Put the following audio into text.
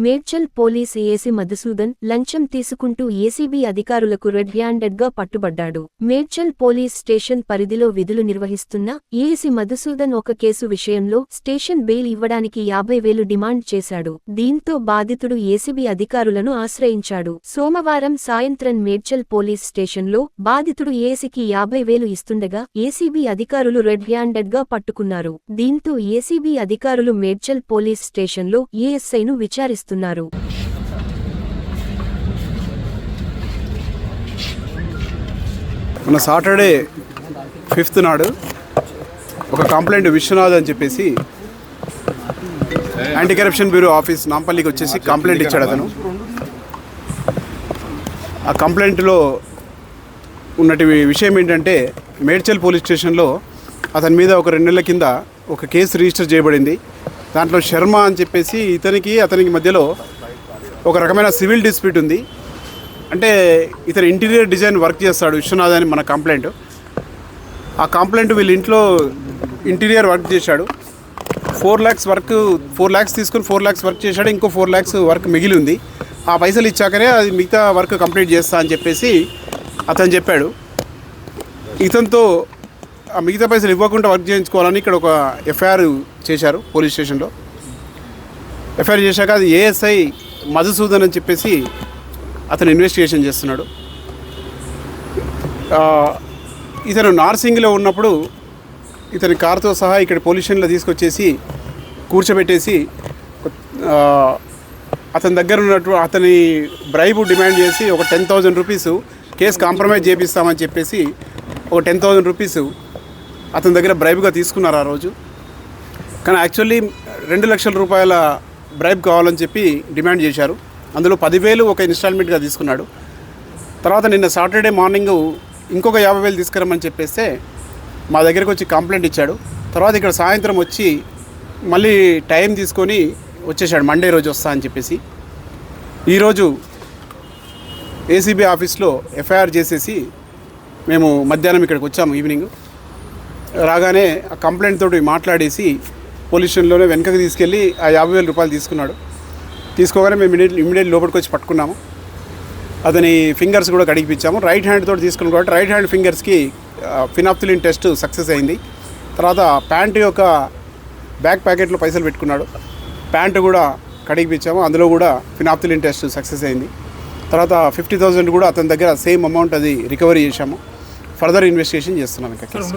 Medchal police ASI Madhusudan లంచం తీసుకుంటూ ACB అధికారులకు రెడ్ హ్యాండెడ్గా పట్టుబడ్డాడు. మేడ్చల్ పోలీస్ స్టేషన్ పరిధిలో విధులు నిర్వహిస్తున్న ఏఎస్ఐ మధుసూదన్ ఒక కేసు విషయంలో స్టేషన్ బెయిల్ ఇవ్వడానికి 50,000 డిమాండ్ చేశాడు. దీంతో బాధితుడు ఏసీబీ అధికారులను ఆశ్రయించాడు. సోమవారం సాయంత్రం మేడ్చల్ పోలీస్ స్టేషన్లో బాధితుడు ఏఎస్ఐకి 50,000 ఇస్తుండగా ఏసీబీ అధికారులు రెడ్ హ్యాండెడ్గా పట్టుకున్నారు. దీంతో ఏసీబీ అధికారులు మేడ్చల్ పోలీస్ స్టేషన్లో ఏఎస్ఐను విచారిస్తున్నారు. మన సాటర్డే 5th నాడు ఒక కంప్లైంట్ విశ్వనాథ్ అని చెప్పేసి యాంటీ కరప్షన్ బ్యూరో ఆఫీస్ నాంపల్లికి వచ్చేసి కంప్లైంట్ ఇచ్చాడు. అతను ఆ కంప్లైంట్లో ఉన్నటి విషయం ఏంటంటే మేడ్చల్ పోలీస్ స్టేషన్లో అతని మీద ఒక 2 నెలల కింద ఒక కేసు రిజిస్టర్ చేయబడింది. దాంట్లో శర్మ అని చెప్పేసి అతనికి మధ్యలో ఒక రకమైన సివిల్ డిస్ప్యూట్ ఉంది. అంటే ఇతను ఇంటీరియర్ డిజైన్ వర్క్ చేస్తాడు విశ్వనాథ్ అని మన కంప్లైంట్. ఆ కంప్లైంట్ వీళ్ళ ఇంట్లో ఇంటీరియర్ వర్క్ చేశాడు. 4 lakhs తీసుకుని 4 lakhs వర్క్ చేశాడు. ఇంకో 4 lakhs వర్క్ మిగిలి ఉంది. ఆ పైసలు ఇచ్చాకనే అది మిగతా వర్క్ కంప్లీట్ చేస్తా అని చెప్పేసి అతను చెప్పాడు. ఇతనితో ఆ మిగతా పైసలు ఇవ్వకుండా వర్క్ చేయించుకోవాలని ఇక్కడ ఒక ఎఫ్ఐఆర్ చేశారు పోలీస్ స్టేషన్లో. ఎఫ్ఐఆర్ చేశాక అది ఏఎస్ఐ మధుసూదన్ అని చెప్పేసి అతను ఇన్వెస్టిగేషన్ చేస్తున్నాడు. ఇతను నార్సింగ్లో ఉన్నప్పుడు ఇతని కారుతో సహా ఇక్కడ పోలీస్ స్టేషన్లో తీసుకొచ్చేసి కూర్చోబెట్టేసి అతని దగ్గర ఉన్నట్టు అతని బ్రైబు డిమాండ్ చేసి ఒక 10,000 రూపీస్ కేసు కాంప్రమైజ్ చేపిస్తామని చెప్పేసి ఒక 10,000 రూపీస్ అతని దగ్గర బ్రైబ్గా తీసుకున్నారు ఆ రోజు. కానీ యాక్చువల్లీ 2 లక్షల రూపాయల బ్రైబ్ కావాలని చెప్పి డిమాండ్ చేశారు. అందులో 10,000 ఒక ఇన్స్టాల్మెంట్గా తీసుకున్నాడు. తర్వాత నిన్న సాటర్డే మార్నింగ్ ఇంకొక 50,000 తీసుకురమ్మని చెప్పేస్తే మా దగ్గరకు వచ్చి కంప్లైంట్ ఇచ్చాడు. తర్వాత ఇక్కడ సాయంత్రం వచ్చి మళ్ళీ టైం తీసుకొని వచ్చేసాడు. మండే రోజు వస్తా అని చెప్పేసి ఈరోజు ఏసీబీ ఆఫీస్లో ఎఫ్ఐఆర్ చేసేసి మేము మధ్యాహ్నం ఇక్కడికి వచ్చాము. ఈవినింగ్ రాగానే ఆ కంప్లైంట్ తోటి మాట్లాడేసి పోలీస్ స్టేషన్లోనే వెనకకి తీసుకెళ్ళి ఆ 50,000 రూపాయలు తీసుకున్నాడు. తీసుకోగానే మేము ఇమీడియట్ లోపలికి వచ్చి పట్టుకున్నాము. అతని ఫింగర్స్ కూడా కడిగిపించాము. రైట్ హ్యాండ్ తోటి తీసుకున్నాం కాబట్టి రైట్ హ్యాండ్ ఫింగర్స్కి ఫినాప్థలిన్ టెస్ట్ సక్సెస్ అయింది. తర్వాత ప్యాంటు యొక్క బ్యాక్ ప్యాకెట్లో పైసలు పెట్టుకున్నాడు. ప్యాంటు కూడా కడిగిపించాము. అందులో కూడా ఫినాప్థలిన్ టెస్ట్ సక్సెస్ అయింది. తర్వాత 50,000 కూడా అతని దగ్గర సేమ్ అమౌంట్ అది రికవరీ చేశాము. ఫర్దర్ ఇన్వెస్టిగేషన్ చేస్తున్నాం ఇంకా కేసు.